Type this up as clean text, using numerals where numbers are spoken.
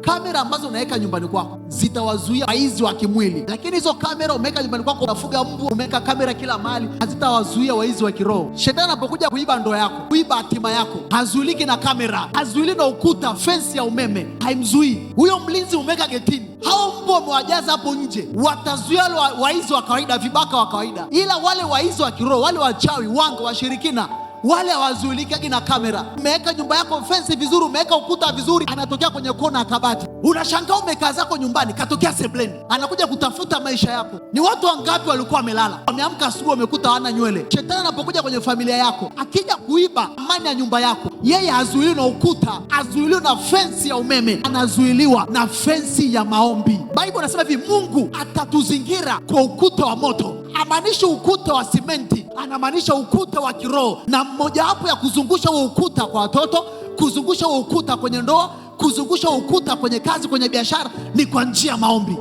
Kamera ambazo unaweka nyumbani kwako zitawazuia waizi wa kimwili, lakini hizo kamera umeweka nyumbani kwako, unafuga mbwa, umeweka kamera kila mahali, hazitawazuia waizi wa kiroho. Shetani anapokuja kuiba ndoa yako, kuiba hatima yako, hazuiliki na kamera, hazuiliki na ukuta, fensi ya umeme, haimzuii. Huyo mlinzi umeweka getini, hao mbwa umewajaza hapo nje, watazuia waizi wa kawaida, vibaka wa kawaida, ila wale waizi wa kiroho, wale wachawi, wanga, washirikina, wale hawazuilikagi na kamera. Umeweka nyumba yako fensi vizuri, umeweka ukuta vizuri, anatokea kwenye kona ya kabati. Unashangaa umekaa zako nyumbani, katokea sebleni, anakuja kutafuta maisha yako. Ni watu wangapi walikuwa wamelala, wameamka asubuhi wamekuta hawana nywele? Shetani anapokuja kwenye familia yako, akija kuiba amani ya nyumba yako, yeye hazuiliwi na ukuta, hazuiliwi na fensi ya umeme, anazuiliwa na fensi ya maombi. Biblia inasema hivi, Mungu atatuzingira kwa ukuta wa moto. Amaanisha ukuta wa simenti, anamaanisha ukuta wa kiroho. Na mmojawapo ya kuzungusha huo ukuta kwa watoto, kuzungusha huo ukuta kwenye ndoa, kuzungusha huo ukuta kwenye kazi, kwenye biashara, ni kwa njia ya maombi.